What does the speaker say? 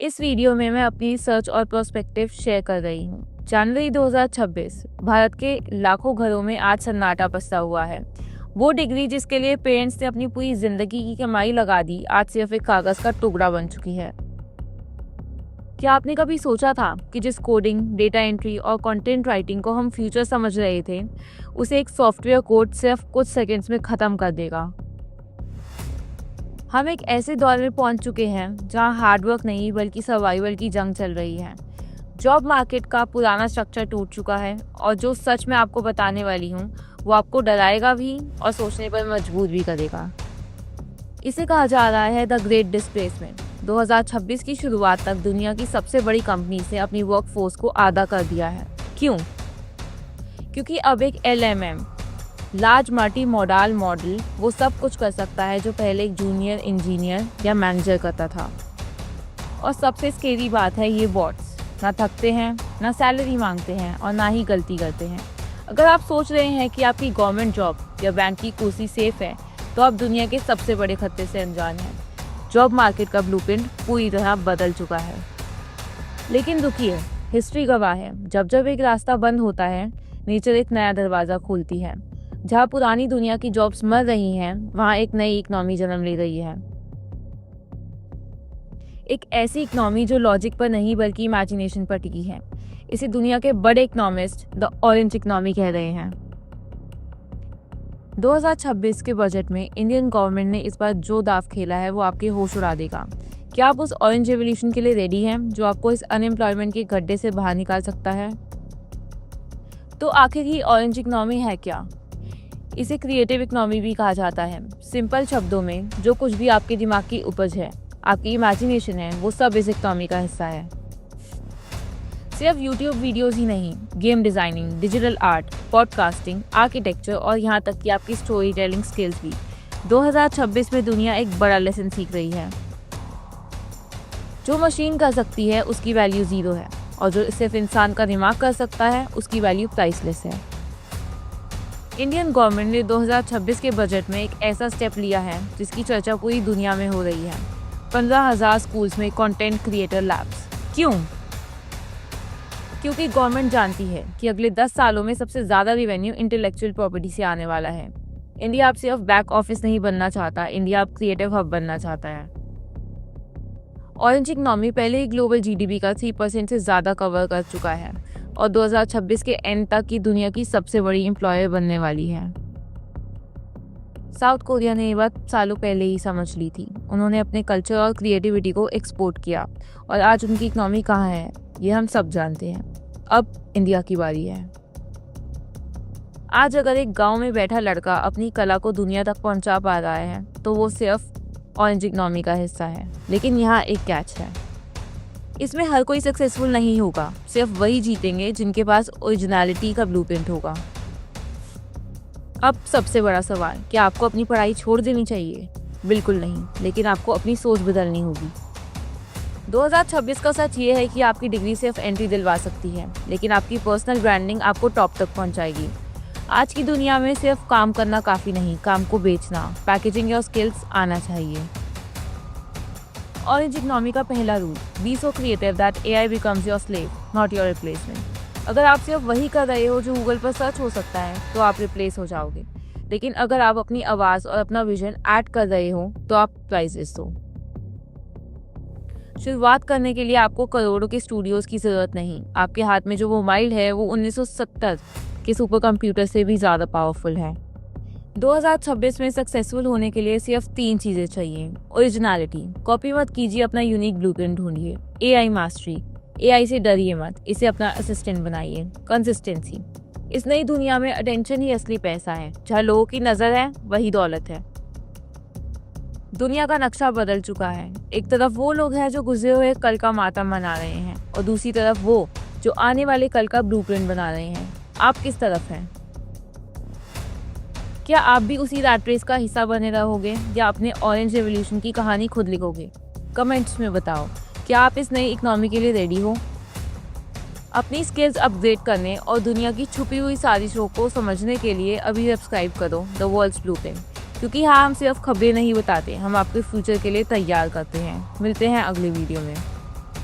इस वीडियो में मैं अपनी रिसर्च और पर्सपेक्टिव शेयर कर रही हूँ। जनवरी 2026 भारत के लाखों घरों में आज सन्नाटा पसरा हुआ है। वो डिग्री जिसके लिए पेरेंट्स ने अपनी पूरी जिंदगी की कमाई लगा दी, आज सिर्फ एक कागज का टुकड़ा बन चुकी है। क्या आपने कभी सोचा था कि जिस कोडिंग, डेटा एंट्री और कंटेंट राइटिंग को हम फ्यूचर समझ रहे थे, उसे एक सॉफ्टवेयर कोड सिर्फ कुछ सेकंड्स में खत्म कर देगा। हम एक ऐसे दौर में पहुंच चुके हैं जहां हार्डवर्क नहीं बल्कि सर्वाइवल की जंग चल रही है। जॉब मार्केट का पुराना स्ट्रक्चर टूट चुका है और जो सच मैं आपको बताने वाली हूं वो आपको डराएगा भी और सोचने पर मजबूर भी करेगा। इसे कहा जा रहा है द ग्रेट डिस्प्लेसमेंट। 2026 की शुरुआत तक दुनिया की सबसे बड़ी कंपनी से अपनी वर्कफोर्स को आधा कर दिया है। क्यों? क्योंकि अब एक LMM large multi modal model वो सब कुछ कर सकता है जो पहले एक जूनियर इंजीनियर या मैनेजर करता था। और सबसे स्केरी बात है, ये बॉट्स ना थकते हैं, ना सैलरी मांगते हैं और ना ही गलती करते हैं। अगर आप सोच रहे हैं कि आपकी गवर्नमेंट जॉब या बैंक की कुर्सी सेफ है, तो आप दुनिया के सबसे बड़े खतरे से अनजान हैं। जॉब मार्केट का ब्लूप्रिंट पूरी तरह बदल चुका है। लेकिन रुकिए, हिस्ट्री गवाह है, जब जब एक रास्ता बंद होता है, नेचर एक नया दरवाजा खोलती है। जहाँ पुरानी दुनिया की जॉब्स मर रही हैं, वहाँ एक नई इकोनॉमी जन्म ले रही है। एक ऐसी इकोनॉमी जो लॉजिक पर नहीं बल्कि इमेजिनेशन पर टिकी है। इसे दुनिया के बड़े इकोनॉमिस्ट द ऑरेंज इकोनॉमी कह रहे हैं। 2026 के बजट में इंडियन गवर्नमेंट ने इस बार जो दाव खेला है वो आपके होश उड़ा देगा। क्या आप उस ऑरेंज रेवोल्यूशन के लिए रेडी हैं जो आपको इस अनएम्प्लॉयमेंट के गड्ढे से बाहर निकाल सकता है? तो आखिर ही ऑरेंज इकोनॉमी है क्या? इसे क्रिएटिव इकोनॉमी भी कहा जाता है। सिंपल शब्दों में, जो कुछ भी आपके दिमाग की उपज है, आपकी इमेजिनेशन है, वो सब इस इकोनॉमी का हिस्सा है। सिर्फ यूट्यूब वीडियोस ही नहीं, game designing, digital art, podcasting, architecture और यहाँ तक कि आपकी स्टोरी टेलिंग स्किल्स भी। 2026 में दुनिया एक बड़ा लेसन सीख रही है। जो मशीन कर सकती है उसकी वैल्यू 0 है और जो सिर्फ इंसान का दिमाग कर सकता है उसकी वैल्यू प्राइसलेस है। इंडियन गवर्नमेंट ने 2026 के बजट में एक ऐसा स्टेप लिया है जिसकी चर्चा पूरी दुनिया में हो रही है। 15,000 स्कूल्स में कंटेंट क्रिएटर लैब्स। क्यों? क्योंकि गवर्नमेंट जानती है कि अगले 10 सालों में सबसे ज़्यादा रिवेन्यू इंटेलेक्चुअल प्रॉपर्टी से आने वाला है। इंडिया अब सिर्फ बैक ऑफिस नहीं बनना चाहता, इंडिया अब क्रिएटिव हब बनना चाहता है। ऑरेंज इकोनॉमी पहले ही ग्लोबल GDP का 3% से ज़्यादा कवर कर चुका है और 2026 के एंड तक की दुनिया की सबसे बड़ी एम्प्लॉयर बनने वाली है। साउथ कोरिया ने ये बात सालों पहले ही समझ ली थी। उन्होंने अपने कल्चर और क्रिएटिविटी को एक्सपोर्ट किया और आज उनकी इकोनॉमी कहाँ है ये हम सब जानते हैं। अब इंडिया की बारी है। आज अगर एक गांव में बैठा लड़का अपनी कला को दुनिया तक पहुंचा पा रहा है तो वो सिर्फ ऑरेंज इकोनॉमी का हिस्सा है। लेकिन यहाँ एक कैच है, इसमें हर कोई सक्सेसफुल नहीं होगा, सिर्फ वही जीतेंगे जिनके पास ओरिजिनलिटी का ब्लूप्रिंट होगा। अब सबसे बड़ा सवाल, क्या आपको अपनी पढ़ाई छोड़ देनी चाहिए? बिल्कुल नहीं, लेकिन आपको अपनी सोच बदलनी होगी। 2026 का सच ये है कि आपकी डिग्री सिर्फ एंट्री दिलवा सकती है, लेकिन आपकी पर्सनल ब्रांडिंग आपको टॉप तक पहुंचाएगी। आज की दुनिया में सिर्फ काम करना काफ़ी नहीं, काम को बेचना, पैकेजिंग या स्किल्स आना चाहिए। ऑरेंज इकोनॉमी का पहला rule, be so creative that AI becomes your slave, not your replacement। अगर आप सिर्फ वही कर रहे हो जो गूगल पर सर्च हो सकता है तो आप रिप्लेस हो जाओगे। लेकिन अगर आप अपनी आवाज़ और अपना विजन ऐड कर रहे हो तो आप प्राइजेस हो। शुरुआत करने के लिए आपको करोड़ों के स्टूडियोज़ की ज़रूरत नहीं। आपके हाथ में जो मोबाइल है वो 1970 के सुपर कंप्यूटर से भी ज़्यादा पावरफुल है। 2026 में सक्सेसफुल होने के लिए सिर्फ 3 चीज़ें चाहिए। ओरिजिनलिटी, कॉपी मत कीजिए, अपना यूनिक ब्लूप्रिंट ढूंढिए। AI मास्टरी, AI से डरिए मत, इसे अपना असिस्टेंट बनाइए। कंसिस्टेंसी, इस नई दुनिया में अटेंशन ही असली पैसा है। जहाँ लोगों की नज़र है वही दौलत है। दुनिया का नक्शा बदल चुका है। एक तरफ वो लोग हैं जो गुजरे हुए कल का मातम मना रहे हैं और दूसरी तरफ वो जो आने वाले कल का ब्लूप्रिंट बना रहे हैं। आप किस तरफ हैं? क्या आप भी उसी रैट रेस का हिस्सा बने रहोगे या अपने ऑरेंज रेवोल्यूशन की कहानी खुद लिखोगे? कमेंट्स में बताओ, क्या आप इस नई इकोनॉमी के लिए रेडी हो? अपनी स्किल्स अपग्रेड करने और दुनिया की छुपी हुई साजिशों को समझने के लिए अभी सब्सक्राइब करो द वर्ल्ड्स ब्लूप्रिंट। क्योंकि हाँ, हम सिर्फ खबरें नहीं बताते, हम आपके फ्यूचर के लिए तैयार करते हैं। मिलते हैं अगले वीडियो में।